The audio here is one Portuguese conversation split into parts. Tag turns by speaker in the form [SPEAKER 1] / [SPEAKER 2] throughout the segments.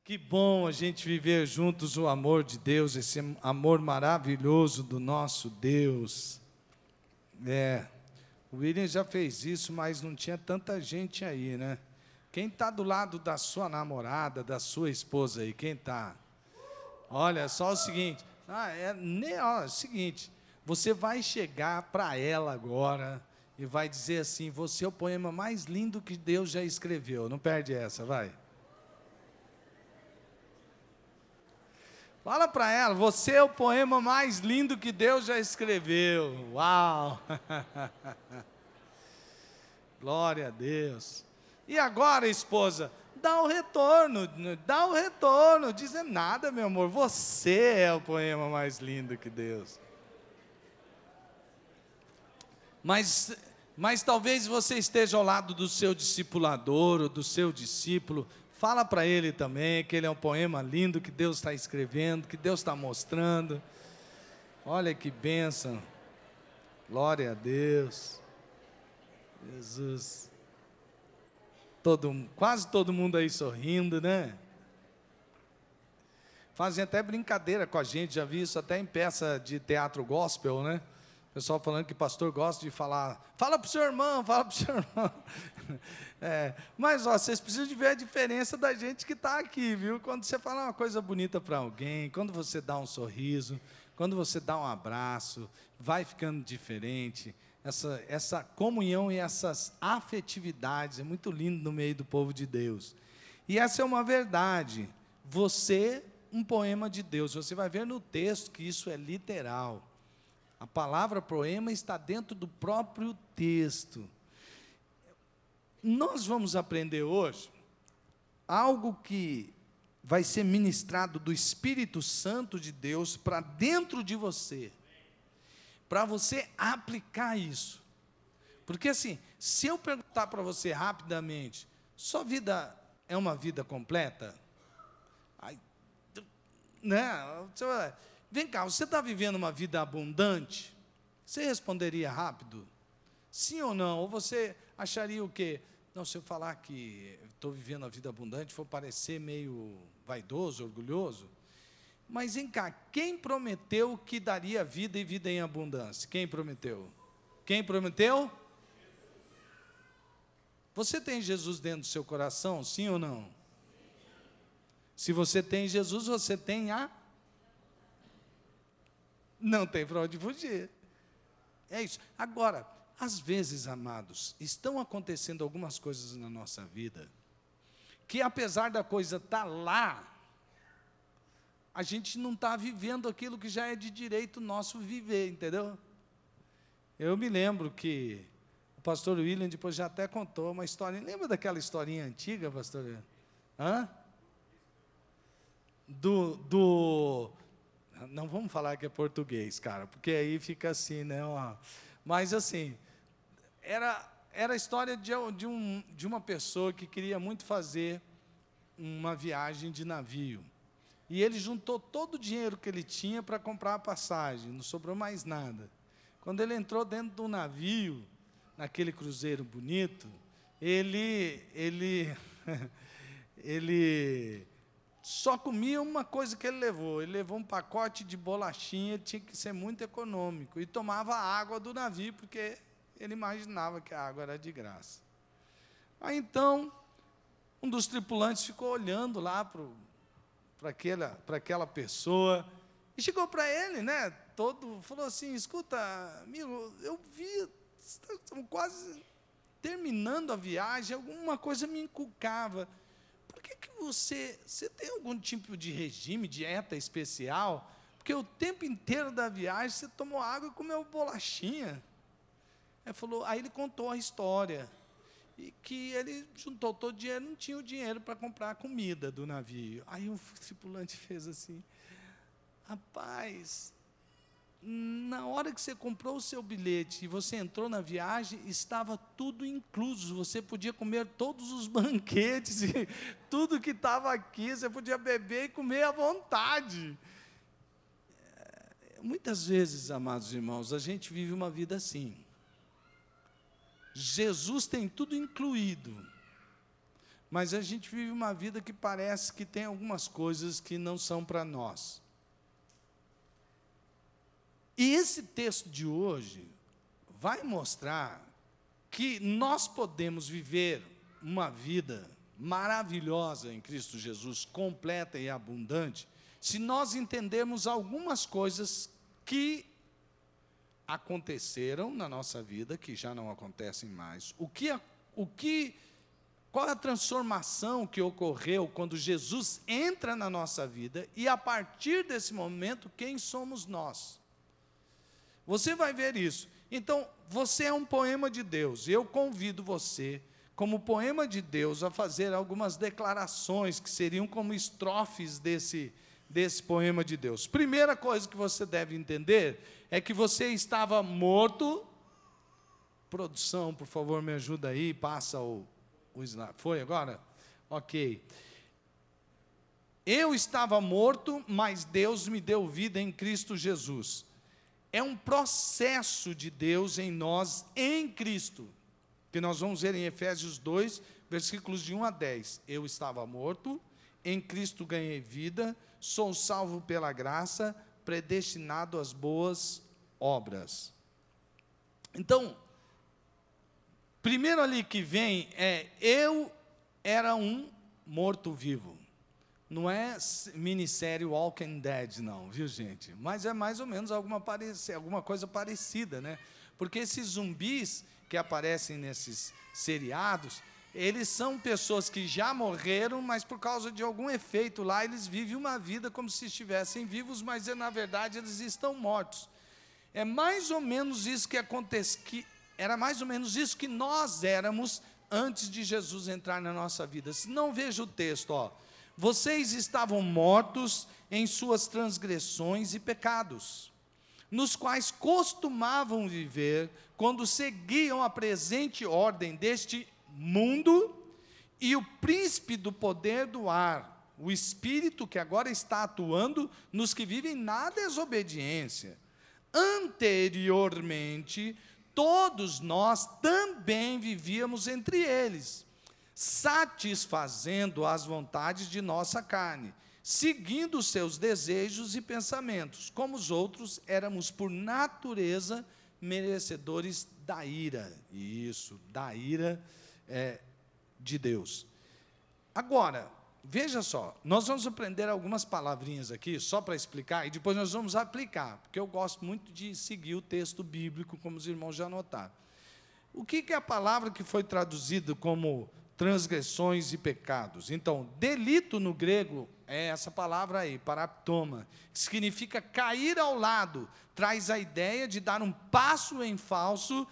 [SPEAKER 1] Que bom a gente viver juntos o amor de Deus, esse amor maravilhoso do nosso Deus. O William já fez isso, mas não tinha tanta gente aí, né? Quem está do lado da sua namorada, da sua esposa aí? Quem está? Olha, só o seguinte. É o seguinte, você vai chegar para ela agora e vai dizer assim, você é o poema mais lindo que Deus já escreveu. Não perde essa, vai. Fala para ela, você é o poema mais lindo que Deus já escreveu. Uau! Glória a Deus. E agora, esposa, dá o retorno, dizendo nada, meu amor, você é o poema mais lindo que Deus. Mas talvez você esteja ao lado do seu discipulador, ou do seu discípulo. Fala para ele também que ele é um poema lindo que Deus está escrevendo, que Deus está mostrando. Olha que bênção. Glória a Deus. Jesus. Quase todo mundo aí sorrindo, né? Fazem até brincadeira com a gente, já vi isso até em peça de teatro gospel, né? O pessoal falando que pastor gosta de falar, fala para o seu irmão, fala para o seu irmão. Mas vocês precisam de ver a diferença da gente que está aqui, viu? Quando você fala uma coisa bonita para alguém, quando você dá um sorriso, quando você dá um abraço, vai ficando diferente. Essa comunhão e essas afetividades, é muito lindo no meio do povo de Deus. E essa é uma verdade. Você, um poema de Deus, você vai ver no texto que isso é literal. A palavra poema está dentro do próprio texto. Nós vamos aprender hoje algo que vai ser ministrado do Espírito Santo de Deus para dentro de você, para você aplicar isso. Porque assim, se eu perguntar para você rapidamente, sua vida é uma vida completa? Vem cá, você está vivendo uma vida abundante? Você responderia rápido? Sim ou não? Ou você acharia o quê? Não, se eu falar que estou vivendo a vida abundante, vou parecer meio vaidoso, orgulhoso. Mas vem cá, quem prometeu que daria vida e vida em abundância? Quem prometeu? Quem prometeu? Você tem Jesus dentro do seu coração, sim ou não? Se você tem Jesus, você tem Não tem para onde fugir. É isso. Agora, às vezes, amados, estão acontecendo algumas coisas na nossa vida, que apesar da coisa estar lá, a gente não está vivendo aquilo que já é de direito nosso viver, entendeu? Eu me lembro que o pastor William depois já até contou uma história. Lembra daquela historinha antiga, pastor William? Não vamos falar que é português, cara, porque aí fica assim, né? Mas assim, era a história de uma pessoa que queria muito fazer uma viagem de navio. E ele juntou todo o dinheiro que ele tinha para comprar a passagem, não sobrou mais nada. Quando ele entrou dentro do navio, naquele cruzeiro bonito, ele só comia uma coisa que ele levou. Ele levou um pacote de bolachinha, tinha que ser muito econômico, e tomava a água do navio, porque ele imaginava que a água era de graça. Aí então, um dos tripulantes ficou olhando lá para aquela pessoa, e chegou para ele, né, falou assim, escuta, amigo, eu vi, estamos quase terminando a viagem, alguma coisa me inculcava, por que você tem algum tipo de regime, dieta especial? Porque o tempo inteiro da viagem você tomou água e comeu bolachinha. Aí ele contou a história, e que ele juntou todo o dinheiro, não tinha o dinheiro para comprar a comida do navio. Aí o tripulante fez assim, rapaz, na hora que você comprou o seu bilhete e você entrou na viagem, estava tudo incluso, você podia comer todos os banquetes, e tudo que estava aqui, você podia beber e comer à vontade. Muitas vezes, amados irmãos, a gente vive uma vida assim. Jesus tem tudo incluído, mas a gente vive uma vida que parece que tem algumas coisas que não são para nós. E esse texto de hoje vai mostrar que nós podemos viver uma vida maravilhosa em Cristo Jesus, completa e abundante, se nós entendermos algumas coisas que aconteceram na nossa vida, que já não acontecem mais. Qual é a transformação que ocorreu quando Jesus entra na nossa vida, e a partir desse momento, quem somos nós? Você vai ver isso. Então, você é um poema de Deus, e eu convido você, como poema de Deus, a fazer algumas declarações que seriam como estrofes desse poema de Deus. Primeira coisa que você deve entender é que você estava morto. Produção, por favor, me ajuda aí, passa o slide. Foi agora? Ok. Eu estava morto, mas Deus me deu vida em Cristo Jesus. É um processo de Deus em nós, em Cristo, que nós vamos ver em Efésios 2, versículos de 1 a 10. Eu estava morto, em Cristo ganhei vida, sou salvo pela graça, predestinado às boas obras. Então, primeiro ali que vem eu era um morto-vivo. Não é minissérie Walking Dead, não, viu, gente? Mas é mais ou menos alguma coisa parecida, né? Porque esses zumbis que aparecem nesses seriados, eles são pessoas que já morreram, mas por causa de algum efeito lá, eles vivem uma vida como se estivessem vivos, mas na verdade eles estão mortos. É mais ou menos isso que acontece, era mais ou menos isso que nós éramos antes de Jesus entrar na nossa vida. Se não, veja o texto, ó. Vocês estavam mortos em suas transgressões e pecados, nos quais costumavam viver quando seguiam a presente ordem deste mundo e o príncipe do poder do ar, o espírito que agora está atuando nos que vivem na desobediência. Anteriormente, todos nós também vivíamos entre eles, satisfazendo as vontades de nossa carne, seguindo os seus desejos e pensamentos. Como os outros, éramos por natureza merecedores da ira. Isso, da ira de Deus. Agora, veja só, nós vamos aprender algumas palavrinhas aqui, só para explicar, e depois nós vamos aplicar, porque eu gosto muito de seguir o texto bíblico, como os irmãos já notaram. O que é a palavra que foi traduzida como transgressões e pecados? Então, delito no grego é essa palavra aí, paraptoma, que significa cair ao lado, traz a ideia de dar um passo em falso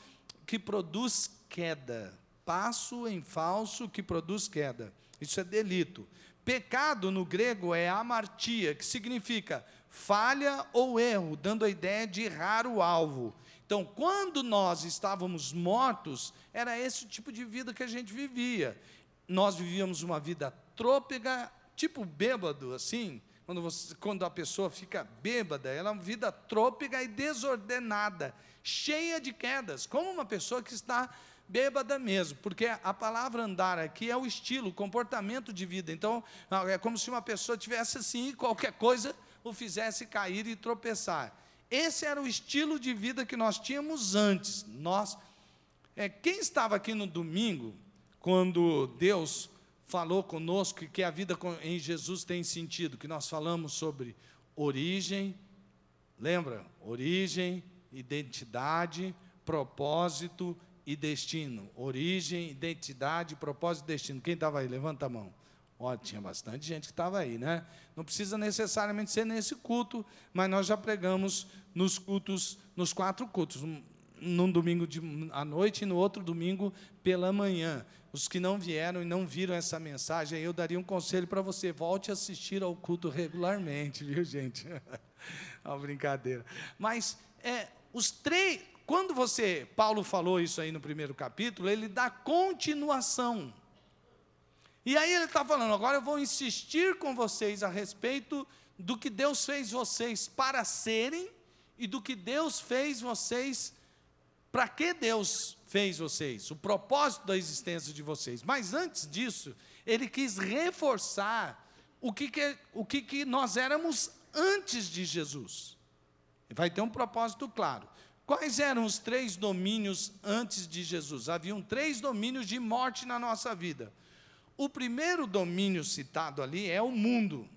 [SPEAKER 1] que produz queda. Passo em falso que produz queda. Isso é delito. Pecado no grego é amartia, que significa falha ou erro, dando a ideia de errar o alvo. Então, quando nós estávamos mortos, era esse tipo de vida que a gente vivia. Nós vivíamos uma vida trôpega, tipo bêbado, assim. Quando a pessoa fica bêbada, ela é uma vida trôpega e desordenada, cheia de quedas, como uma pessoa que está bêbada mesmo, porque a palavra andar aqui é o estilo, o comportamento de vida. Então, é como se uma pessoa tivesse assim, qualquer coisa o fizesse cair e tropeçar. Esse era o estilo de vida que nós tínhamos antes. Quem estava aqui no domingo, quando Deus falou conosco que a vida em Jesus tem sentido, que nós falamos sobre origem, lembra? Origem, identidade, propósito e destino. Origem, identidade, propósito e destino. Quem estava aí? Levanta a mão. Ó, tinha bastante gente que estava aí, né? Não precisa necessariamente ser nesse culto, mas nós já pregamos nos cultos, nos 4 cultos, num domingo à noite e no outro domingo pela manhã. Os que não vieram e não viram essa mensagem, eu daria um conselho para você: volte a assistir ao culto regularmente, viu, gente? É uma brincadeira. Mas quando Paulo falou isso aí no primeiro capítulo, ele dá continuação. E aí ele está falando: agora eu vou insistir com vocês a respeito do que Deus fez vocês para serem e do que Deus fez vocês, para que Deus fez vocês, o propósito da existência de vocês. Mas antes disso, ele quis reforçar o que nós éramos antes de Jesus. Vai ter um propósito claro. Quais eram os 3 domínios antes de Jesus? Haviam 3 domínios de morte na nossa vida. O primeiro domínio citado ali é o mundo.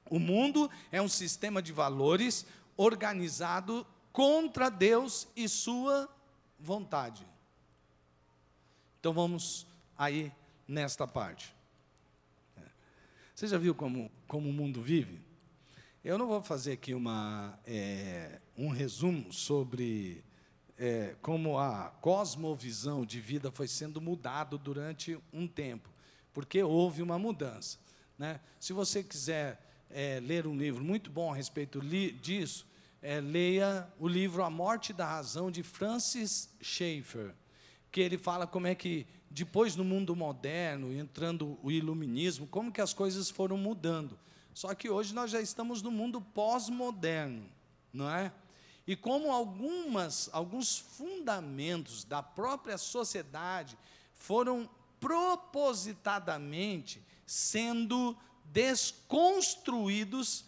[SPEAKER 1] O mundo é um sistema de valores organizado contra Deus e sua vontade. Então vamos aí nesta parte. Você já viu como o mundo vive? Eu não vou fazer aqui um resumo sobre como a cosmovisão de vida foi sendo mudada durante um tempo, porque houve uma mudança, né? Se você quiser ler um livro muito bom a respeito disso, leia o livro A Morte da Razão, de Francis Schaeffer, que ele fala como é que, depois no mundo moderno, entrando o iluminismo, como que as coisas foram mudando. Só que hoje nós já estamos no mundo pós-moderno, não é? E como alguns fundamentos da própria sociedade foram propositadamente sendo desconstruídos,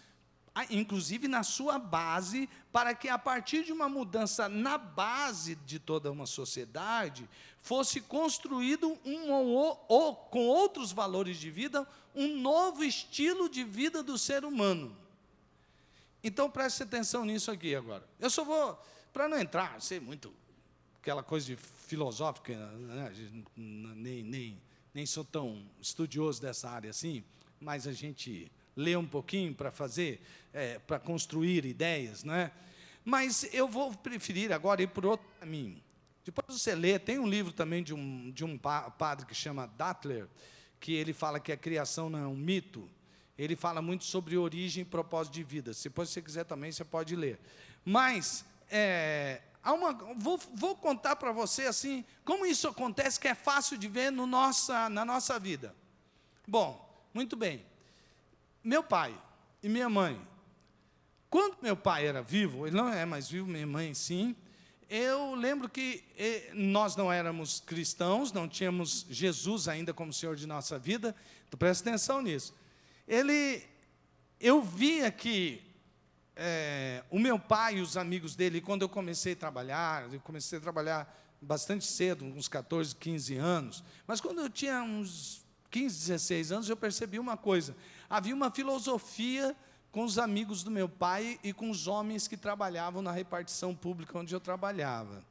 [SPEAKER 1] inclusive na sua base, para que a partir de uma mudança na base de toda uma sociedade, fosse construído com outros valores de vida, um novo estilo de vida do ser humano. Então, preste atenção nisso aqui agora. Eu só vou, para não entrar, ser muito aquela coisa de filosófica, né? Nem sou tão estudioso dessa área assim, mas a gente lê um pouquinho para para construir ideias, né? Mas eu vou preferir agora ir por outro caminho. Depois você lê, tem um livro também de um padre que chama Dattler, que ele fala que a criação não é um mito. Ele fala muito sobre origem e propósito de vida. Depois, se você quiser também, você pode ler. Mas, vou contar para você assim, como isso acontece, que é fácil de ver na nossa vida. Bom, muito bem. Meu pai e minha mãe, quando meu pai era vivo, ele não é mais vivo, minha mãe sim, eu lembro que nós não éramos cristãos, não tínhamos Jesus ainda como Senhor de nossa vida, então presta atenção nisso. Eu via que o meu pai e os amigos dele, quando eu comecei a trabalhar bastante cedo, uns 14, 15 anos, mas quando eu tinha uns 15, 16 anos, eu percebi uma coisa: havia uma filosofia com os amigos do meu pai e com os homens que trabalhavam na repartição pública onde eu trabalhava.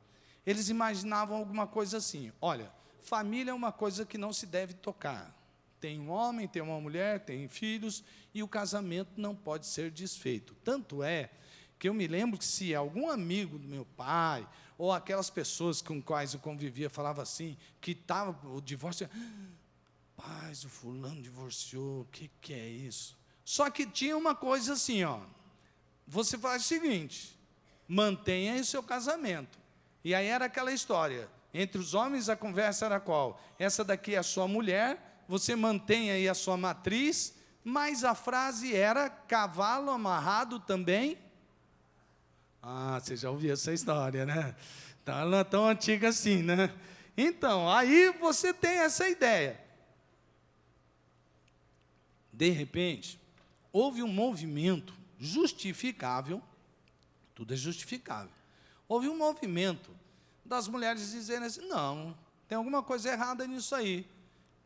[SPEAKER 1] Eles imaginavam alguma coisa assim: olha, família é uma coisa que não se deve tocar. Tem um homem, tem uma mulher, tem filhos, e o casamento não pode ser desfeito. Tanto é que eu me lembro que se algum amigo do meu pai, ou aquelas pessoas com quais eu convivia, falava assim, que estava o divórcio, paz, o fulano divorciou, o que é isso? Só que tinha uma coisa assim, ó, você faz o seguinte, mantenha aí o seu casamento. E aí era aquela história, entre os homens a conversa era qual? Essa daqui é a sua mulher, você mantém aí a sua matriz, mas a frase era: cavalo amarrado também. Ah, você já ouviu essa história, né? Não é tão antiga assim, né? Então, aí você tem essa ideia. De repente, houve um movimento justificável, tudo é justificável. Houve um movimento das mulheres dizendo assim: não, tem alguma coisa errada nisso aí.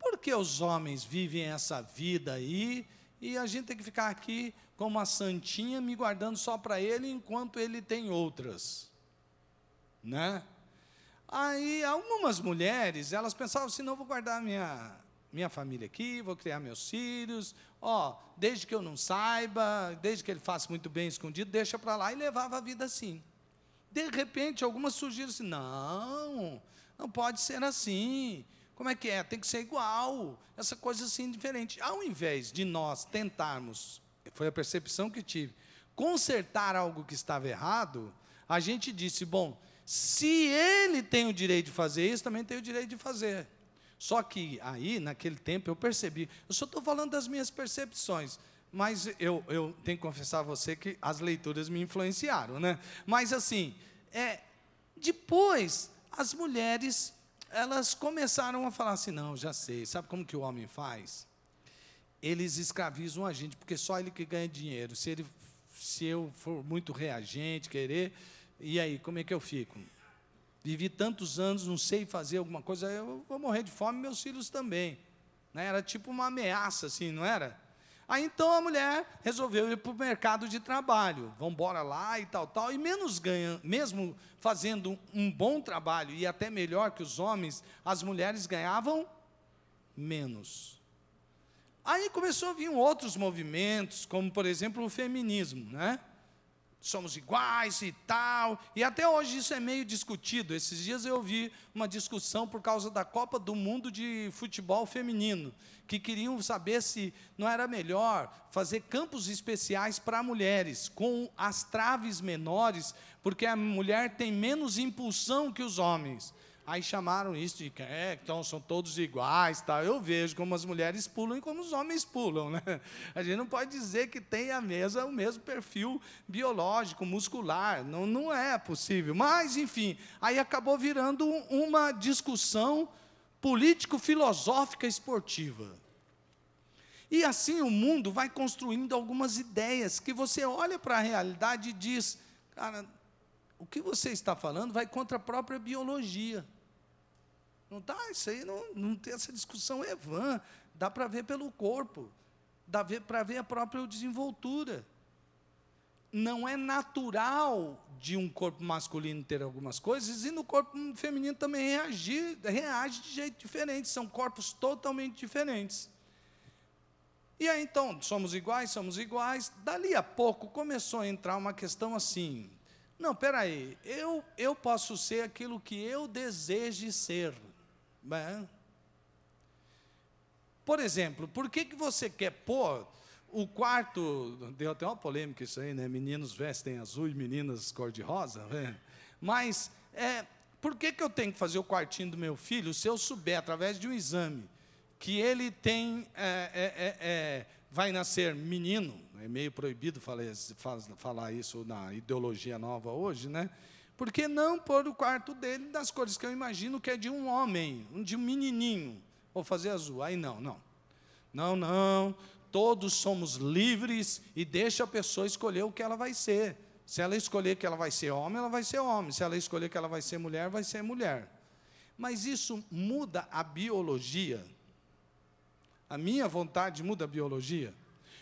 [SPEAKER 1] Por que os homens vivem essa vida aí e a gente tem que ficar aqui como uma santinha me guardando só para ele enquanto ele tem outras? Né? Aí algumas mulheres, elas pensavam assim: não, vou guardar minha família aqui, vou criar meus filhos, desde que eu não saiba, desde que ele faça muito bem escondido, deixa para lá, e levava a vida assim. De repente, algumas surgiram assim: não pode ser assim. Como é que é? Tem que ser igual, essa coisa assim diferente. Ao invés de nós tentarmos, foi a percepção que tive, consertar algo que estava errado, a gente disse: bom, se ele tem o direito de fazer isso, também tem o direito de fazer. Só que aí, naquele tempo, eu percebi, eu só estou falando das minhas percepções, mas eu tenho que confessar a você que as leituras me influenciaram, né? Mas assim, depois as mulheres, elas começaram a falar assim, não, já sei, sabe como que o homem faz? Eles escravizam a gente, porque só ele que ganha dinheiro. Se eu for muito reagente, querer, e aí, como é que eu fico? Vivi tantos anos, não sei fazer alguma coisa, eu vou morrer de fome, meus filhos também. Né? Era tipo uma ameaça, assim, não era? Aí, então, a mulher resolveu ir para o mercado de trabalho. Vamos embora lá e tal, tal. E mesmo fazendo um bom trabalho, e até melhor que os homens, as mulheres ganhavam menos. Aí começou a vir outros movimentos, como, por exemplo, o feminismo, né? Somos iguais e tal, e até hoje isso é meio discutido. Esses dias eu ouvi uma discussão por causa da Copa do Mundo de futebol feminino, que queriam saber se não era melhor fazer campos especiais para mulheres, com as traves menores, porque a mulher tem menos impulsão que os homens. Aí chamaram isso de então são todos iguais, tá? Eu vejo como as mulheres pulam e como os homens pulam, né? A gente não pode dizer que tem o mesmo perfil biológico, muscular, não é possível. Mas, enfim, aí acabou virando uma discussão político-filosófica esportiva. E assim o mundo vai construindo algumas ideias que você olha para a realidade e diz, cara, o que você está falando vai contra a própria biologia. Não dá, isso aí não tem essa discussão, é vã. Dá para ver pelo corpo, dá para ver a própria desenvoltura. Não é natural de um corpo masculino ter algumas coisas, e no corpo feminino também reage de jeito diferente, são corpos totalmente diferentes. E aí, então, somos iguais, dali a pouco começou a entrar uma questão assim, não, espera aí, eu posso ser aquilo que eu deseje ser. Bem, por exemplo, por que você quer pôr o quarto, deu até uma polêmica isso aí, né? Meninos vestem azul e meninas cor-de-rosa, né? Mas, por que eu tenho que fazer o quartinho do meu filho se eu souber, através de um exame, que ele tem, vai nascer menino? É meio proibido falar isso na ideologia nova hoje, né? Por que não pôr o quarto dele das cores que eu imagino que é de um homem, de um menininho, ou fazer azul? Aí não, todos somos livres e deixa a pessoa escolher o que ela vai ser. Se ela escolher que ela vai ser homem, ela vai ser homem. Se ela escolher que ela vai ser mulher, vai ser mulher. Mas isso muda a biologia? A minha vontade muda a biologia?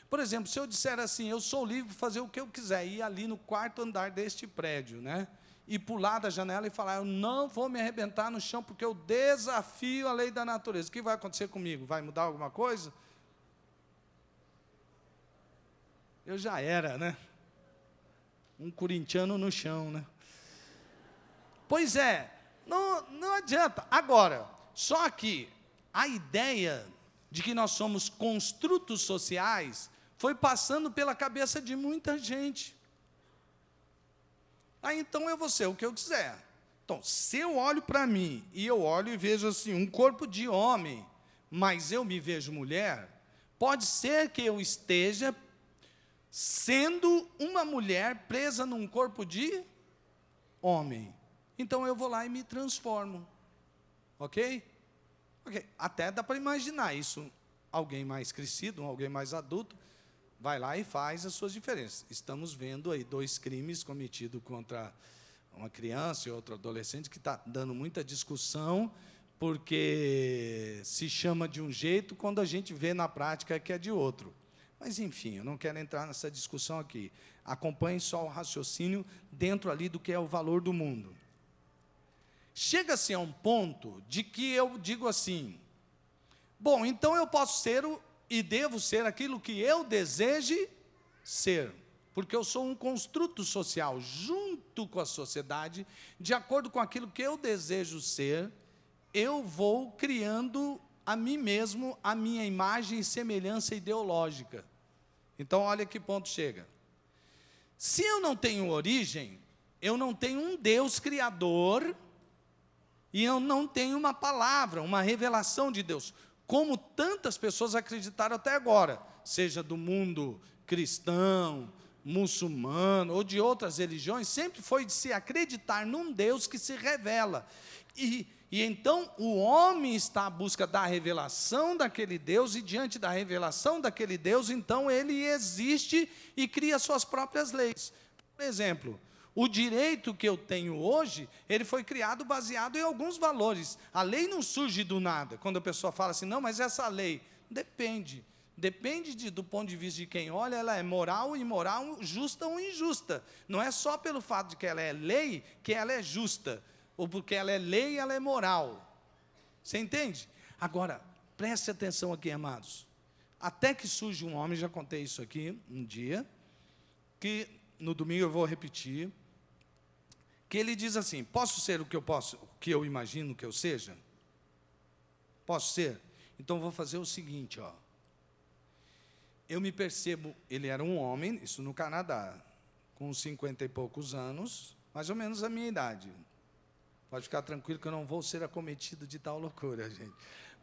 [SPEAKER 1] Por exemplo, se eu disser assim, eu sou livre para fazer o que eu quiser, ir ali no quarto andar deste prédio, né? E pular da janela e falar, eu não vou me arrebentar no chão, porque eu desafio a lei da natureza. O que vai acontecer comigo? Vai mudar alguma coisa? Eu já era, né? Um corintiano no chão, né? Pois é, não adianta. Agora, só que a ideia de que nós somos construtos sociais foi passando pela cabeça de muita gente. Aí, então, eu vou ser o que eu quiser. Então, se eu olho para mim, e eu olho e vejo assim, um corpo de homem, mas eu me vejo mulher, pode ser que eu esteja sendo uma mulher presa num corpo de homem. Então, eu vou lá e me transformo. Ok? Ok. Até dá para imaginar isso. Alguém mais crescido, alguém mais adulto, vai lá e faz as suas diferenças. Estamos vendo aí 2 crimes cometidos contra uma criança e outro adolescente, que está dando muita discussão, porque se chama de um jeito, quando a gente vê na prática que é de outro. Mas, enfim, eu não quero entrar nessa discussão aqui. Acompanhe só o raciocínio dentro ali do que é o valor do mundo. Chega-se a um ponto de que eu digo assim, bom, então eu posso ser e devo ser aquilo que eu deseje ser, porque eu sou um construto social, junto com a sociedade, de acordo com aquilo que eu desejo ser, eu vou criando a mim mesmo, a minha imagem e semelhança ideológica. Então, olha que ponto chega. Se eu não tenho origem, eu não tenho um Deus criador, e eu não tenho uma palavra, uma revelação de Deus, como tantas pessoas acreditaram até agora, seja do mundo cristão, muçulmano ou de outras religiões sempre foi de se acreditar num Deus que se revela. E então o homem está à busca da revelação daquele Deus, e diante da revelação daquele Deus, então ele existe e cria suas próprias leis. Por exemplo, o direito que eu tenho hoje, ele foi criado baseado em alguns valores. A lei não surge do nada. Quando a pessoa fala assim, não, mas essa lei, depende do ponto de vista de quem olha, ela é moral, imoral, justa ou injusta. Não é só pelo fato de que ela é lei, que ela é justa, ou porque ela é lei, ela é moral. Você entende? Agora, preste atenção aqui, amados. Até que surge um homem, já contei isso aqui um dia, que no domingo eu vou repetir, que ele diz assim, posso ser o que eu imagino que eu seja? Posso ser? Então vou fazer o seguinte, ó. Eu me percebo, ele era um homem, isso no Canadá, com 50 e poucos anos, mais ou menos a minha idade. Pode ficar tranquilo que eu não vou ser acometido de tal loucura, gente.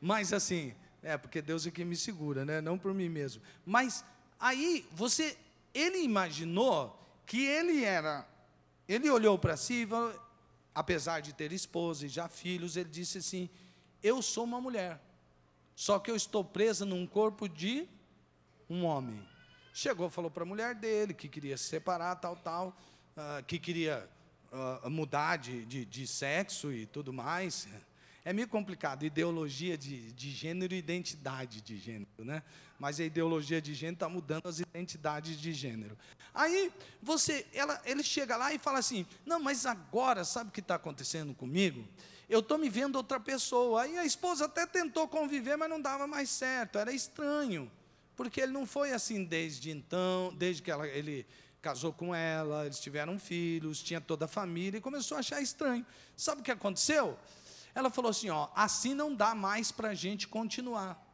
[SPEAKER 1] Mas assim, porque Deus é quem me segura, né? Não por mim mesmo. Mas aí, ele imaginou que ele olhou para si, apesar de ter esposa e já filhos, ele disse assim, eu sou uma mulher, só que eu estou presa num corpo de um homem. Chegou, falou para a mulher dele, que queria se separar, que queria mudar de sexo e tudo mais. É meio complicado, ideologia de gênero e identidade de gênero, né? Mas a ideologia de gênero está mudando as identidades de gênero. Aí, ele chega lá e fala assim, não, mas agora, sabe o que está acontecendo comigo? Eu estou me vendo outra pessoa. Aí a esposa até tentou conviver, mas não dava mais certo, era estranho, porque ele não foi assim desde então, desde que ele casou com ela, eles tiveram filhos, tinha toda a família, e começou a achar estranho. Sabe o que aconteceu? Ela falou assim, ó, assim não dá mais para a gente continuar.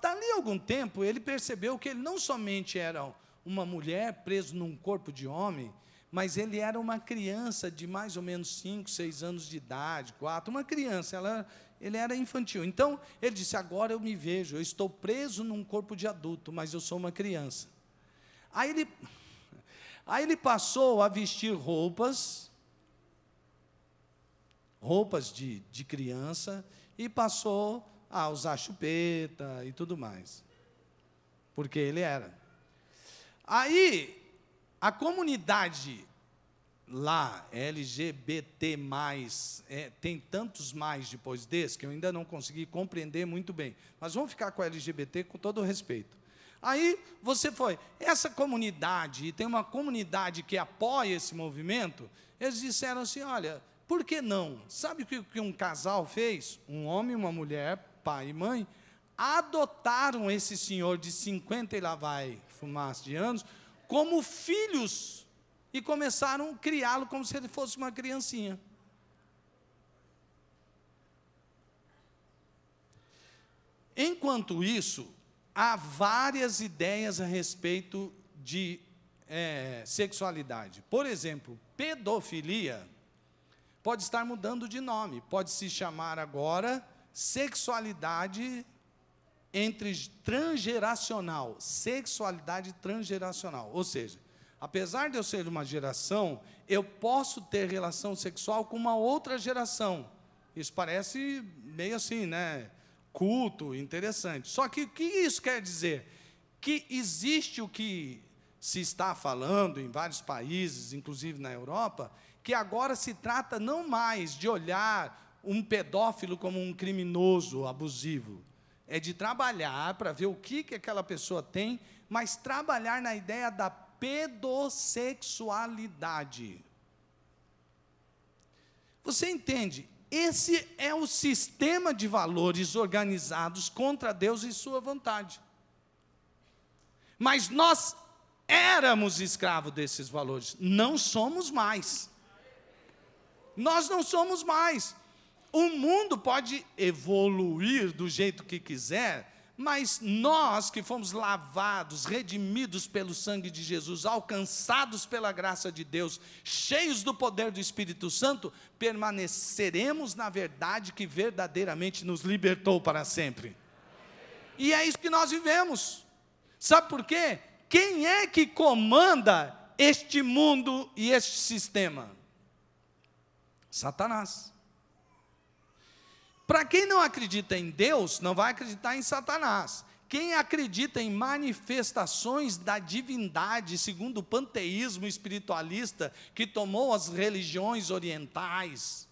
[SPEAKER 1] Ali algum tempo, ele percebeu que ele não somente era uma mulher presa num corpo de homem, mas ele era uma criança de mais ou menos 5, 6 anos de idade, 4, uma criança, ele era infantil. Então, ele disse, agora eu me vejo, eu estou preso num corpo de adulto, mas eu sou uma criança. Aí ele passou a vestir roupas de criança, e passou a usar chupeta e tudo mais, porque ele era. Aí, a comunidade lá, LGBT+, tem tantos mais depois desse, que eu ainda não consegui compreender muito bem, mas vamos ficar com a LGBT com todo o respeito. Aí, essa comunidade, e tem uma comunidade que apoia esse movimento, eles disseram assim, olha, por que não? Sabe o que um casal fez? Um homem e uma mulher, pai e mãe, adotaram esse senhor de 50 e lá vai fumaça de anos, como filhos, e começaram a criá-lo como se ele fosse uma criancinha. Enquanto isso, há várias ideias a respeito de sexualidade. Por exemplo, pedofilia pode estar mudando de nome, pode se chamar agora sexualidade transgeracional, sexualidade transgeracional, ou seja, apesar de eu ser de uma geração, eu posso ter relação sexual com uma outra geração. Isso parece meio assim, né? Culto, interessante. Só que o que isso quer dizer? Que existe o que se está falando em vários países, inclusive na Europa, que agora se trata não mais de olhar um pedófilo como um criminoso abusivo, é de trabalhar para ver o que aquela pessoa tem, mas trabalhar na ideia da pedossexualidade. Você entende? Esse é o sistema de valores organizados contra Deus e sua vontade. Mas nós éramos escravos desses valores, não somos mais. Nós não somos mais. O mundo pode evoluir do jeito que quiser, mas nós que fomos lavados, redimidos pelo sangue de Jesus, alcançados pela graça de Deus, cheios do poder do Espírito Santo, permaneceremos na verdade que verdadeiramente nos libertou para sempre. E é isso que nós vivemos. Sabe por quê? Quem é que comanda este mundo e este sistema? Satanás. Para quem não acredita em Deus, não vai acreditar em Satanás. Quem acredita em manifestações da divindade, segundo o panteísmo espiritualista que tomou as religiões orientais,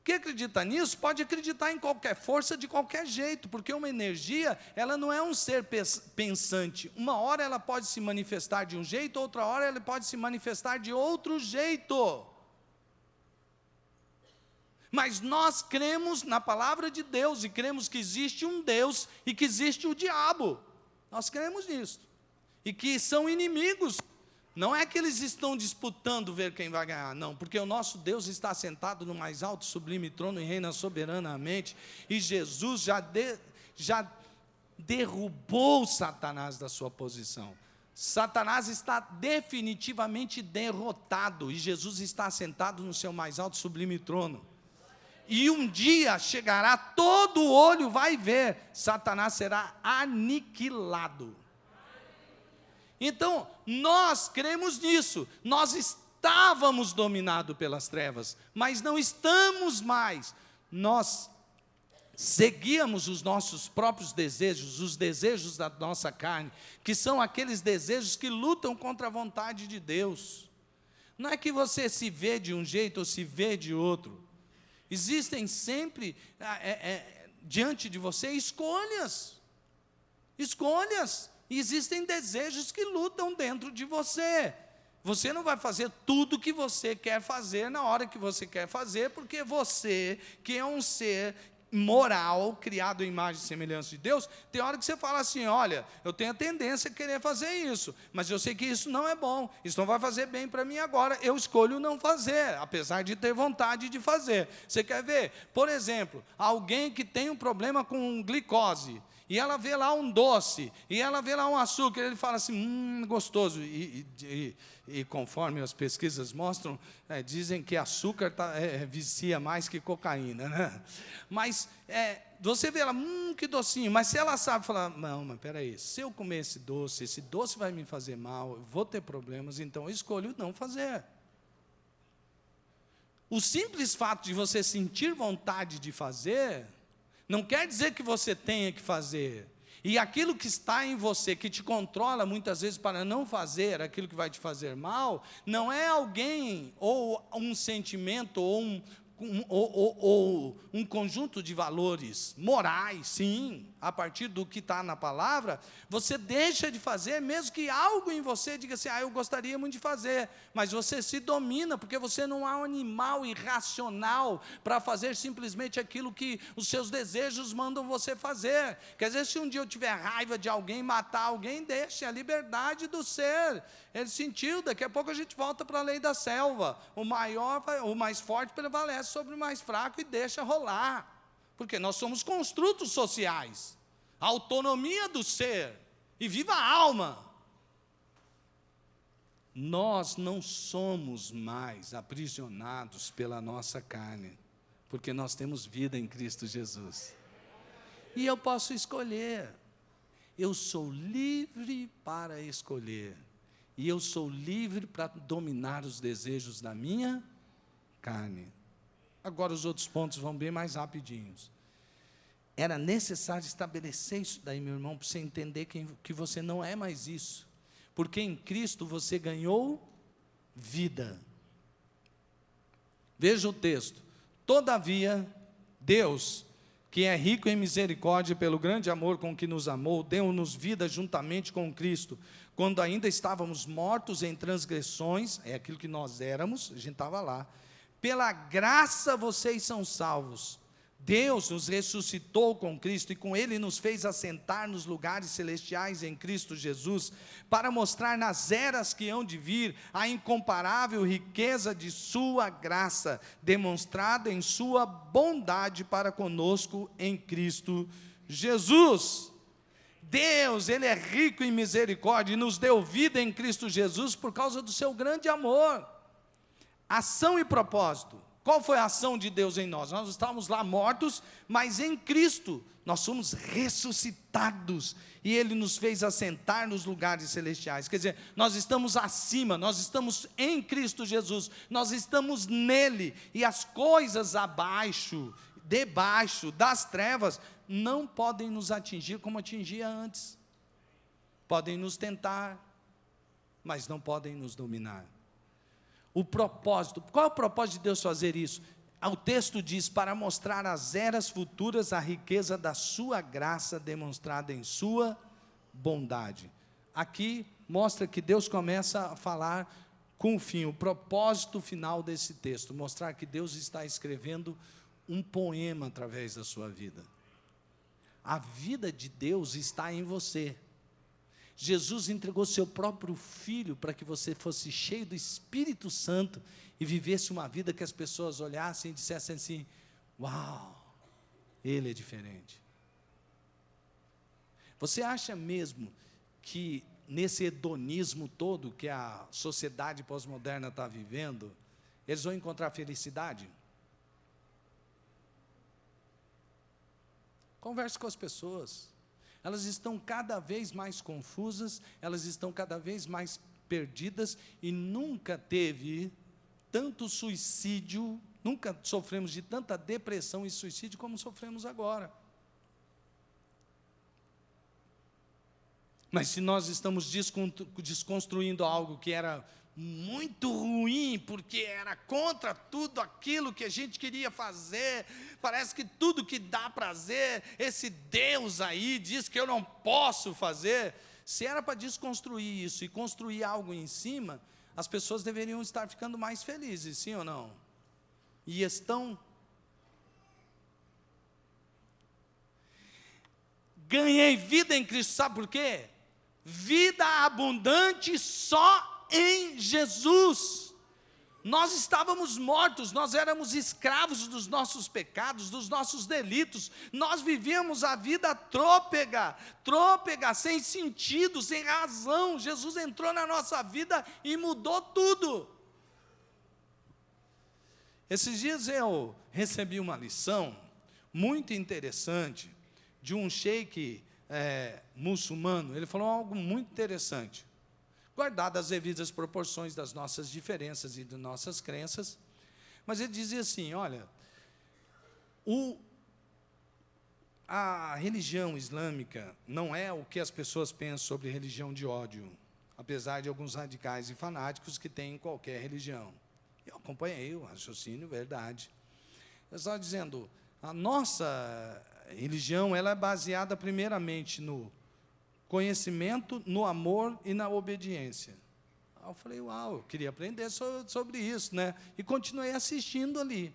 [SPEAKER 1] quem acredita nisso pode acreditar em qualquer força de qualquer jeito, porque uma energia, ela não é um ser pensante. Uma hora ela pode se manifestar de um jeito, outra hora ela pode se manifestar de outro jeito. Mas nós cremos na palavra de Deus e cremos que existe um Deus e que existe o diabo. Nós cremos nisso. E que são inimigos. Não é que eles estão disputando ver quem vai ganhar, não, porque o nosso Deus está sentado no mais alto sublime trono e reina soberanamente, e Jesus já derrubou Satanás da sua posição. Satanás está definitivamente derrotado, e Jesus está sentado no seu mais alto sublime trono. E um dia chegará, todo olho vai ver, Satanás será aniquilado. Então, nós cremos nisso, nós estávamos dominados pelas trevas, mas não estamos mais. Nós seguíamos os nossos próprios desejos, os desejos da nossa carne, que são aqueles desejos que lutam contra a vontade de Deus. Não é que você se vê de um jeito ou se vê de outro. Existem sempre diante de você escolhas, e existem desejos que lutam dentro de você. Você não vai fazer tudo o que você quer fazer na hora que você quer fazer, porque você, que é um ser moral, criado em imagem e semelhança de Deus, tem hora que você fala assim, olha, eu tenho a tendência a querer fazer isso, mas eu sei que isso não é bom, isso não vai fazer bem para mim agora, eu escolho não fazer, apesar de ter vontade de fazer. Você quer ver? Por exemplo, alguém que tem um problema com glicose, e ela vê lá um doce, e ela vê lá um açúcar, ele fala assim, gostoso, e conforme as pesquisas mostram, dizem que açúcar vicia mais que cocaína, né? Mas você vê ela, que docinho, mas se ela sabe falar, não, mas peraí, se eu comer esse doce vai me fazer mal, eu vou ter problemas, então eu escolho não fazer. O simples fato de você sentir vontade de fazer, não quer dizer que você tenha que fazer. E aquilo que está em você, que te controla muitas vezes para não fazer aquilo que vai te fazer mal, não é alguém, ou um sentimento, ou um conjunto de valores morais, sim, a partir do que está na palavra, você deixa de fazer, mesmo que algo em você diga assim, eu gostaria muito de fazer, mas você se domina, porque você não é um animal irracional para fazer simplesmente aquilo que os seus desejos mandam você fazer. Quer dizer, se um dia eu tiver raiva de alguém, matar alguém, deixe a liberdade do ser. Ele sentiu, daqui a pouco a gente volta para a lei da selva, o mais forte prevalece sobre o mais fraco e deixa rolar. Porque nós somos construtos sociais, a autonomia do ser, e viva a alma. Nós não somos mais aprisionados pela nossa carne, porque nós temos vida em Cristo Jesus. E eu posso escolher, eu sou livre para escolher, e eu sou livre para dominar os desejos da minha carne. Agora os outros pontos vão bem mais rapidinhos. Era necessário estabelecer isso daí, meu irmão, para você entender que você não é mais isso. Porque em Cristo você ganhou vida. Veja o texto. Todavia, Deus, que é rico em misericórdia pelo grande amor com que nos amou, deu-nos vida juntamente com Cristo, quando ainda estávamos mortos em transgressões, é aquilo que nós éramos, a gente estava lá. Pela graça vocês são salvos. Deus nos ressuscitou com Cristo e com Ele nos fez assentar nos lugares celestiais em Cristo Jesus, para mostrar nas eras que hão de vir a incomparável riqueza de sua graça, demonstrada em sua bondade para conosco em Cristo Jesus. Deus, Ele é rico em misericórdia e nos deu vida em Cristo Jesus por causa do seu grande amor. Ação e propósito. Qual foi a ação de Deus em nós? Nós estávamos lá mortos, mas em Cristo Nós somos ressuscitados e Ele nos fez assentar nos lugares celestiais. Quer dizer, nós estamos acima, nós estamos em Cristo Jesus, nós estamos nele, e as coisas abaixo, debaixo das trevas, não podem nos atingir como atingia antes. Podem nos tentar, mas não podem nos dominar. O propósito, qual é o propósito de Deus fazer isso? O texto diz, para mostrar às eras futuras a riqueza da sua graça demonstrada em sua bondade. Aqui mostra que Deus começa a falar com o fim, o propósito final desse texto, mostrar que Deus está escrevendo um poema através da sua vida. A vida de Deus está em você. Jesus entregou seu próprio Filho para que você fosse cheio do Espírito Santo e vivesse uma vida que as pessoas olhassem e dissessem assim: uau, ele é diferente. Você acha mesmo que nesse hedonismo todo que a sociedade pós-moderna está vivendo, eles vão encontrar felicidade? Converse com as pessoas. Elas estão cada vez mais confusas, elas estão cada vez mais perdidas, e nunca teve tanto suicídio, nunca sofremos de tanta depressão e suicídio como sofremos agora. Mas se nós estamos desconstruindo algo que era muito ruim, porque era contra tudo aquilo que a gente queria fazer, parece que tudo que dá prazer, esse Deus aí diz que eu não posso fazer. Se era para desconstruir isso e construir algo em cima, as pessoas deveriam estar ficando mais felizes, sim ou não? E estão. Ganhei vida em Cristo, sabe por quê? Vida abundante só em Jesus. Nós estávamos mortos, nós éramos escravos dos nossos pecados, dos nossos delitos, nós vivíamos a vida trôpega, sem sentido, sem razão. Jesus entrou na nossa vida e mudou tudo. Esses dias eu recebi uma lição muito interessante de um sheik muçulmano. Ele falou algo muito interessante. Guardadas as devidas proporções das nossas diferenças e das nossas crenças, mas ele dizia assim: olha, a religião islâmica não é o que as pessoas pensam sobre religião de ódio, apesar de alguns radicais e fanáticos que têm em qualquer religião. Eu acompanhei o raciocínio, verdade. Eu estava dizendo, a nossa religião ela é baseada primeiramente no conhecimento, no amor e na obediência. Aí eu falei, uau, eu queria aprender sobre isso, né? E continuei assistindo ali.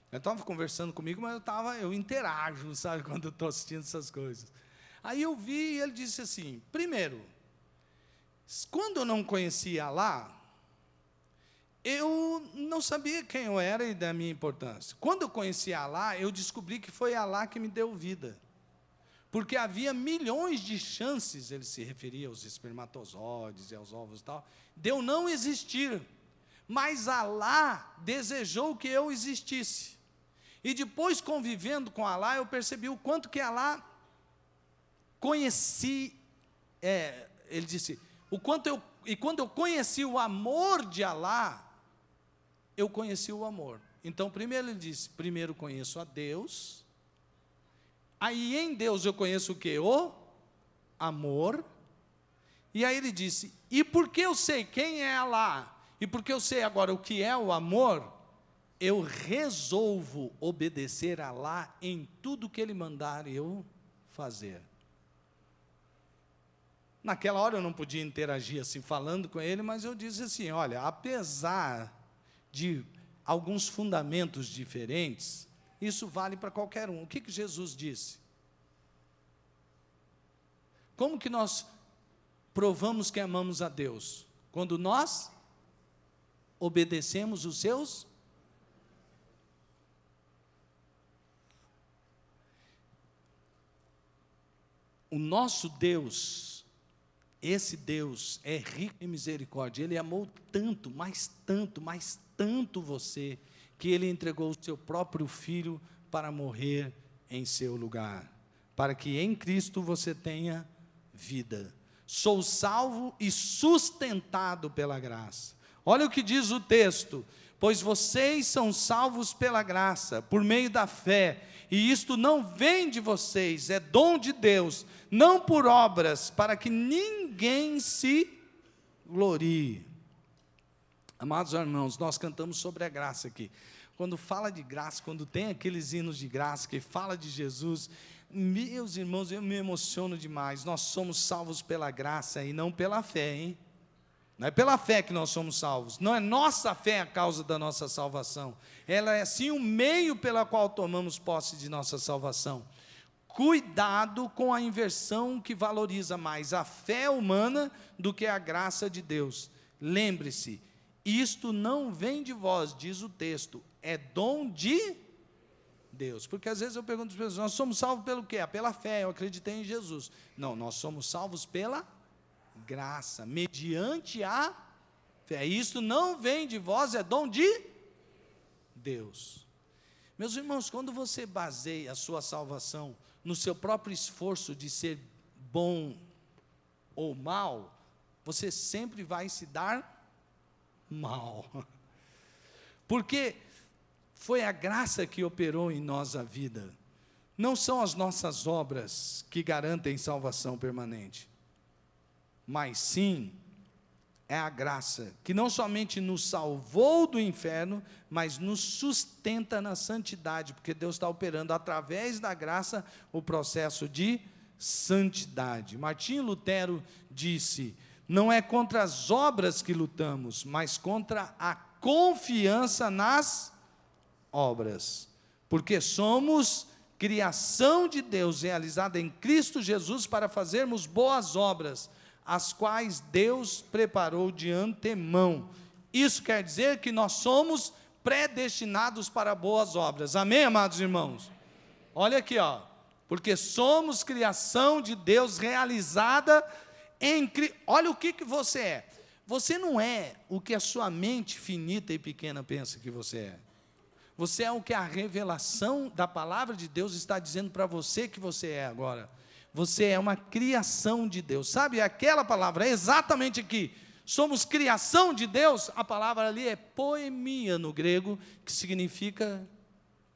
[SPEAKER 1] Ele estava conversando comigo, mas eu interajo, sabe, quando eu estou assistindo essas coisas. Aí eu vi e ele disse assim: primeiro, quando eu não conhecia Alá, eu não sabia quem eu era e da minha importância. Quando eu conheci Alá, eu descobri que foi Alá que me deu vida. Porque havia milhões de chances, ele se referia aos espermatozoides e aos ovos e tal, de eu não existir. Mas Alá desejou que eu existisse. E depois, convivendo com Alá, eu percebi o quanto que Alá conheci, ele disse, quando eu conheci o amor de Alá, eu conheci o amor. Então, primeiro ele disse, primeiro conheço a Deus, aí em Deus eu conheço o quê? O amor. E aí ele disse, e porque eu sei quem é Alá, e porque eu sei agora o que é o amor, eu resolvo obedecer a Alá em tudo que Ele mandar eu fazer. Naquela hora eu não podia interagir assim, falando com ele, mas eu disse assim, olha, apesar de alguns fundamentos diferentes, isso vale para qualquer um. O que Jesus disse? Como que nós provamos que amamos a Deus? Quando nós obedecemos os seus. O nosso Deus, esse Deus é rico em misericórdia. Ele amou tanto, mas tanto você, que Ele entregou o seu próprio Filho para morrer em seu lugar. para que em Cristo você tenha vida. Sou salvo e sustentado pela graça. Olha o que diz o texto: pois vocês são salvos pela graça, por meio da fé, e isto não vem de vocês, é dom de Deus, não por obras, para que ninguém se glorie. Amados irmãos, nós cantamos sobre a graça aqui. Quando fala de graça, quando tem aqueles hinos de graça que fala de Jesus, meus irmãos, eu me emociono demais. Nós somos salvos pela graça e não pela fé, hein? Não é pela fé que nós somos salvos, não é nossa fé a causa da nossa salvação, ela é sim o meio pela qual tomamos posse de nossa salvação. Cuidado com a inversão que valoriza mais a fé humana do que a graça de Deus. Lembre-se, isto não vem de vós, diz o texto, é dom de Deus. Porque às vezes eu pergunto às pessoas: nós somos salvos pelo quê? Pela fé, eu acreditei em Jesus. Não, nós somos salvos pela graça, mediante a fé. Isto não vem de vós, é dom de Deus. Meus irmãos, quando você baseia a sua salvação no seu próprio esforço de ser bom ou mal, você sempre vai se dar mal. Porque foi a graça que operou em nós a vida. Não são as nossas obras que garantem salvação permanente, mas sim é a graça que não somente nos salvou do inferno, mas nos sustenta na santidade, porque Deus está operando através da graça o processo de santidade. Martinho Lutero disse: não é contra as obras que lutamos, mas contra a confiança nas obras, porque somos criação de Deus, realizada em Cristo Jesus, para fazermos boas obras, as quais Deus preparou de antemão. Isso quer dizer que nós somos predestinados para boas obras. Amém, amados irmãos? Olha aqui, ó, porque somos criação de Deus realizada em Cristo. Olha o que você é. Você não é o que a sua mente finita e pequena pensa que você é. Você é o que a revelação da palavra de Deus está dizendo para você que você é agora. Você é uma criação de Deus. Sabe aquela palavra, exatamente aqui, somos criação de Deus? A palavra ali é poemia no grego, que significa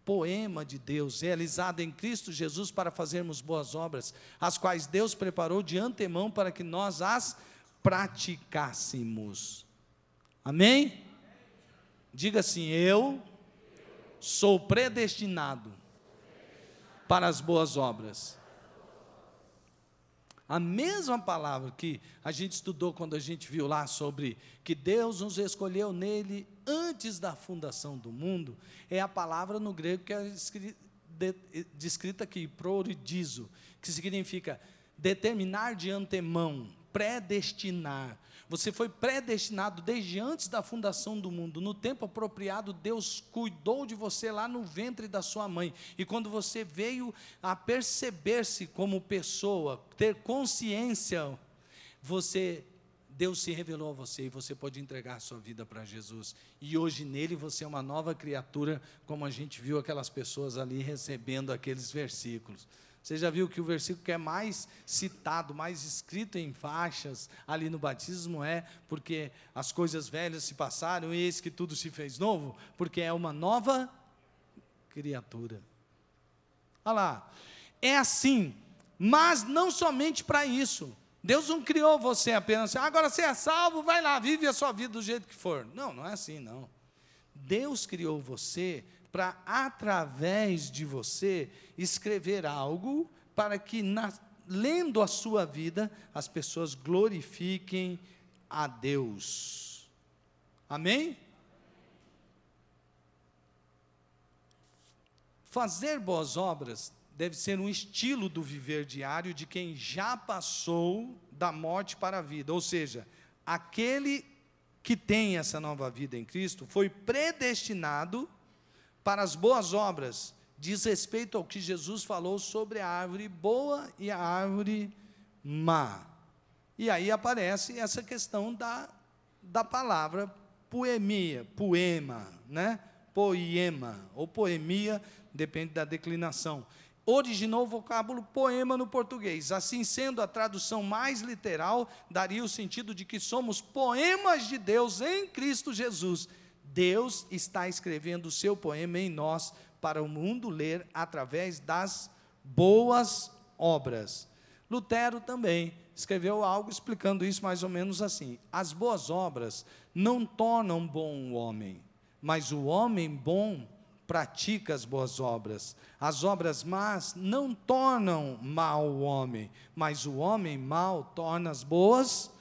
[SPEAKER 1] poema de Deus, realizado em Cristo Jesus para fazermos boas obras, as quais Deus preparou de antemão para que nós as praticássemos. Amém? Diga assim: eu sou predestinado para as boas obras. A mesma palavra que a gente estudou quando a gente viu lá sobre que Deus nos escolheu nele antes da fundação do mundo, é a palavra no grego que é descrita aqui, proridizo, que significa determinar de antemão, predestinar. Você foi predestinado desde antes da fundação do mundo. No tempo apropriado, Deus cuidou de você lá no ventre da sua mãe. E quando você veio a perceber-se como pessoa, ter consciência, Deus se revelou a você e você pode entregar a sua vida para Jesus. E hoje nele você é uma nova criatura, como a gente viu aquelas pessoas ali recebendo aqueles versículos. Você já viu que o versículo que é mais citado, mais escrito em faixas ali no batismo porque as coisas velhas se passaram e eis que tudo se fez novo, porque é uma nova criatura. Olha lá, é assim, mas não somente para isso. Deus não criou você apenas assim: agora você é salvo, vai lá, vive a sua vida do jeito que for. Não, não é assim não. Deus criou você para, através de você, escrever algo para que, lendo a sua vida, as pessoas glorifiquem a Deus. Amém? Fazer boas obras deve ser um estilo do viver diário de quem já passou da morte para a vida, ou seja, aquele que tem essa nova vida em Cristo foi predestinado para as boas obras. Diz respeito ao que Jesus falou sobre a árvore boa e a árvore má. E aí aparece essa questão da palavra poema, né? Poema, ou poemia, depende da declinação. originou o vocábulo poema no português. Assim sendo, a tradução mais literal daria o sentido de que somos poemas de Deus em Cristo Jesus. Deus está escrevendo o seu poema em nós para o mundo ler através das boas obras. Lutero também escreveu algo explicando isso mais ou menos assim: as boas obras não tornam bom o homem, mas o homem bom pratica as boas obras. As obras más não tornam mal o homem, mas o homem mau torna as boas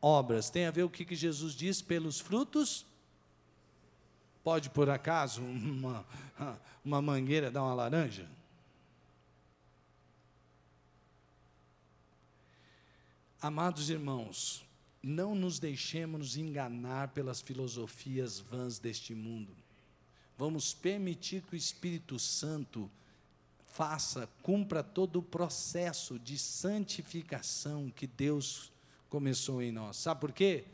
[SPEAKER 1] obras. Tem a ver o que Jesus diz: pelos frutos. Pode, por acaso, uma mangueira dar uma laranja? Amados irmãos, não nos deixemos enganar pelas filosofias vãs deste mundo. Vamos permitir que o Espírito Santo cumpra todo o processo de santificação que Deus começou em nós. Sabe por quê?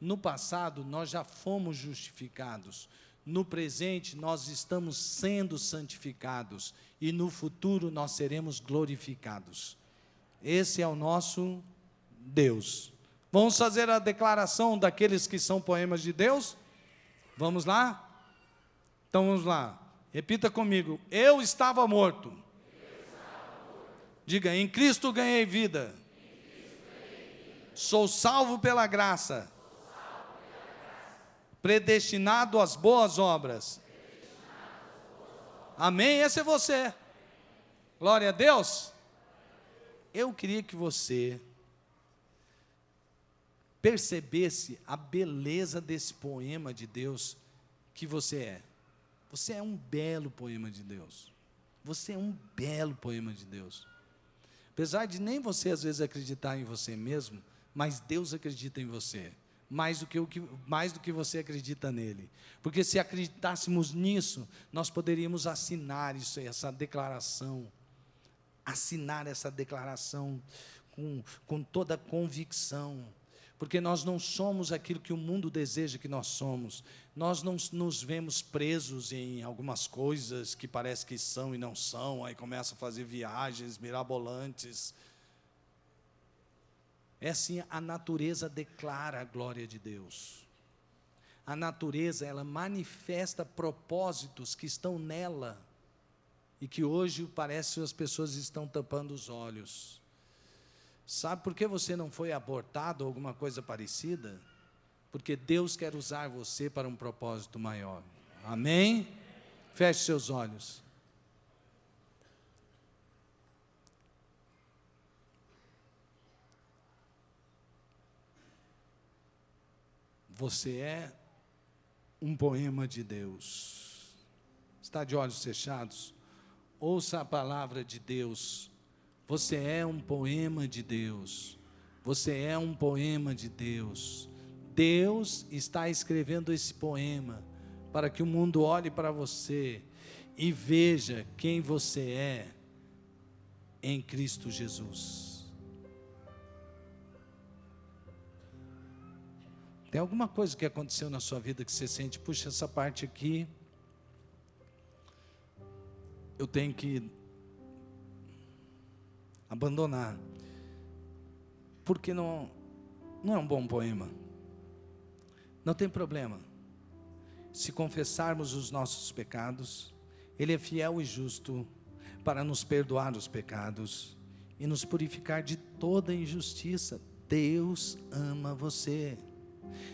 [SPEAKER 1] No passado nós já fomos justificados. No presente nós estamos sendo santificados. E no futuro nós seremos glorificados. Esse é o nosso Deus. Vamos fazer a declaração daqueles que são poemas de Deus? Vamos lá? Então vamos lá. Repita comigo: eu estava morto. Diga: em Cristo ganhei vida. Sou salvo pela graça. Predestinado às boas obras. Amém? Esse é você. Glória a Deus. Eu queria que você percebesse a beleza desse poema de Deus que você é. Você é um belo poema de Deus. Você é um belo poema de Deus. Apesar de nem você às vezes acreditar em você mesmo, mas Deus acredita em você. Mais do que você acredita nele. Porque se acreditássemos nisso, nós poderíamos assinar isso, essa declaração. Assinar essa declaração com toda a convicção. Porque nós não somos aquilo que o mundo deseja que nós somos. Nós não nos vemos presos em algumas coisas que parece que são e não são, aí começa a fazer viagens mirabolantes. É assim, a natureza declara a glória de Deus. A natureza, ela manifesta propósitos que estão nela e que hoje parece que as pessoas estão tampando os olhos. Sabe por que você não foi abortado ou alguma coisa parecida? Porque Deus quer usar você para um propósito maior. Amém? Feche seus olhos. Você é um poema de Deus. Está de olhos fechados? Ouça a palavra de Deus. Você é um poema de Deus. Você é um poema de Deus. Deus está escrevendo esse poema para que o mundo olhe para você e veja quem você é em Cristo Jesus. Tem alguma coisa que aconteceu na sua vida que você sente: puxa, essa parte aqui eu tenho que abandonar, porque não é um bom poema. Não tem problema. Se confessarmos os nossos pecados, Ele é fiel e justo para nos perdoar os pecados e nos purificar de toda injustiça. Deus ama você.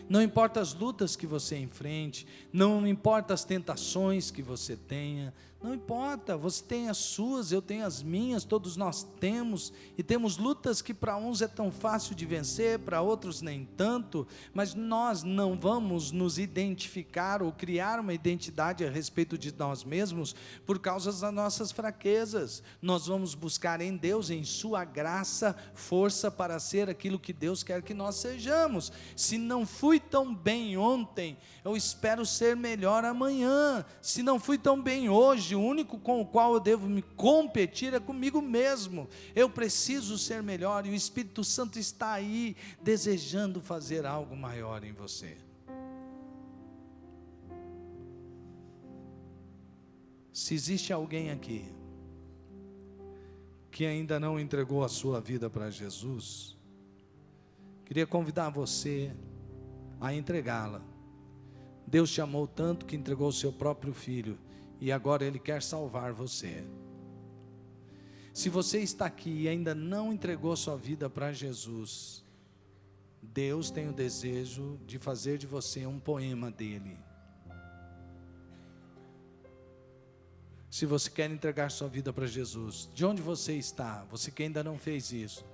[SPEAKER 1] Não importa as lutas que você enfrente, não importa as tentações que você tenha, não importa, você tem as suas, eu tenho as minhas, todos nós temos, e temos lutas que para uns é tão fácil de vencer, para outros nem tanto, mas nós não vamos nos identificar ou criar uma identidade a respeito de nós mesmos por causa das nossas fraquezas. Nós vamos buscar em Deus, em sua graça, força para ser aquilo que Deus quer que nós sejamos. Se não fui tão bem ontem, eu espero ser melhor amanhã. Se não fui tão bem hoje, o único com o qual eu devo me competir é comigo mesmo. Eu preciso ser melhor, e o Espírito Santo está aí desejando fazer algo maior em você. Se existe alguém aqui que ainda não entregou a sua vida para Jesus, queria convidar você a entregá-la. Deus te amou tanto que entregou o seu próprio Filho, e agora Ele quer salvar você. Se você está aqui e ainda não entregou sua vida para Jesus, Deus tem o desejo de fazer de você um poema dele. Se você quer entregar sua vida para Jesus, de onde você está, você que ainda não fez isso,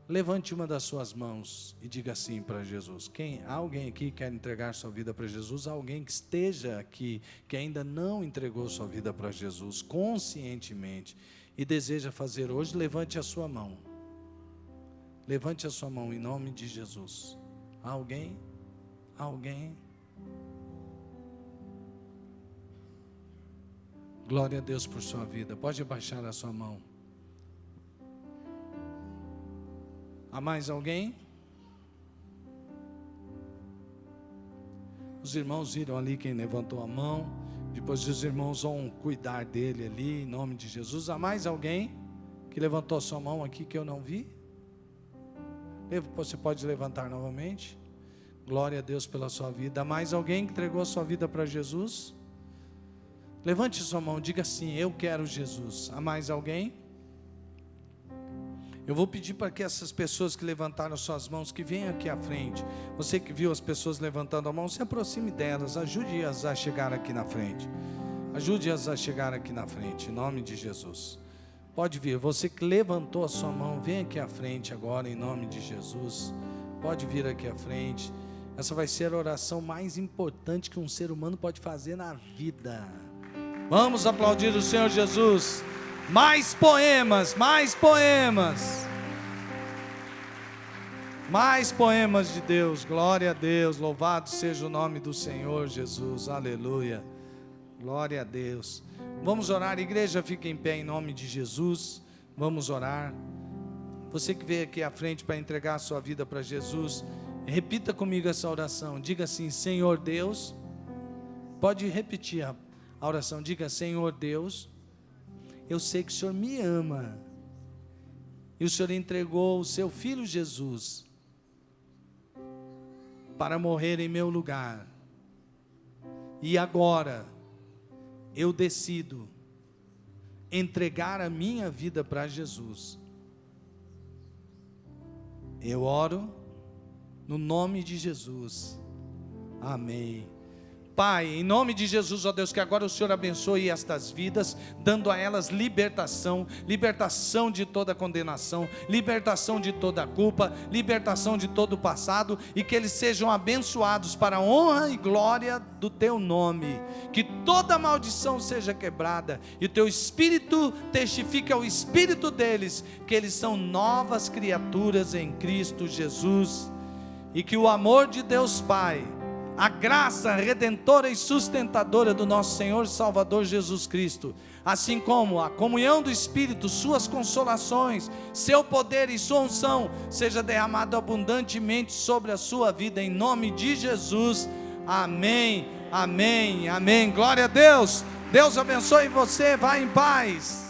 [SPEAKER 1] levante uma das suas mãos e diga assim para Jesus. Alguém aqui quer entregar sua vida para Jesus? Alguém que esteja aqui, que ainda não entregou sua vida para Jesus conscientemente e deseja fazer hoje, levante a sua mão. Levante a sua mão em nome de Jesus. Alguém? Alguém? Glória a Deus por sua vida. Pode abaixar a sua mão. Há mais alguém? Os irmãos viram ali quem levantou a mão. Depois os irmãos vão cuidar dele ali, em nome de Jesus. Há mais alguém que levantou a sua mão aqui que eu não vi? Você pode levantar novamente. Glória a Deus pela sua vida. Há mais alguém que entregou a sua vida para Jesus? Levante sua mão, diga assim: eu quero Jesus. Há mais alguém? Eu vou pedir para que essas pessoas que levantaram suas mãos, que venham aqui à frente. Você que viu as pessoas levantando a mão, se aproxime delas, ajude-as a chegar aqui na frente. Ajude-as a chegar aqui na frente, em nome de Jesus. Pode vir, você que levantou a sua mão, vem aqui à frente agora, em nome de Jesus. Pode vir aqui à frente. Essa vai ser a oração mais importante que um ser humano pode fazer na vida. Vamos aplaudir o Senhor Jesus. Mais poemas, mais poemas. Mais poemas de Deus. Glória a Deus, louvado seja o nome do Senhor Jesus, aleluia. Glória a Deus. Vamos orar, igreja, fica em pé em nome de Jesus. Vamos orar. Você que veio aqui à frente para entregar a sua vida para Jesus, repita comigo essa oração. Diga assim: Senhor Deus. Pode repetir a oração. Diga: Senhor Deus, eu sei que o Senhor me ama, e o Senhor entregou o seu Filho Jesus para morrer em meu lugar, e agora eu decido entregar a minha vida para Jesus. Eu oro no nome de Jesus, amém. Pai, em nome de Jesus, ó Deus, que agora o Senhor abençoe estas vidas, dando a elas libertação, libertação de toda condenação, libertação de toda culpa, libertação de todo o passado, e que eles sejam abençoados para a honra e glória do Teu nome, que toda maldição seja quebrada, e o Teu Espírito testifique ao Espírito deles, que eles são novas criaturas em Cristo Jesus, e que o amor de Deus Pai, a graça redentora e sustentadora do nosso Senhor e Salvador Jesus Cristo, assim como a comunhão do Espírito, suas consolações, seu poder e sua unção, seja derramado abundantemente sobre a sua vida, em nome de Jesus, amém, amém, amém. Glória a Deus. Deus abençoe você, vá em paz.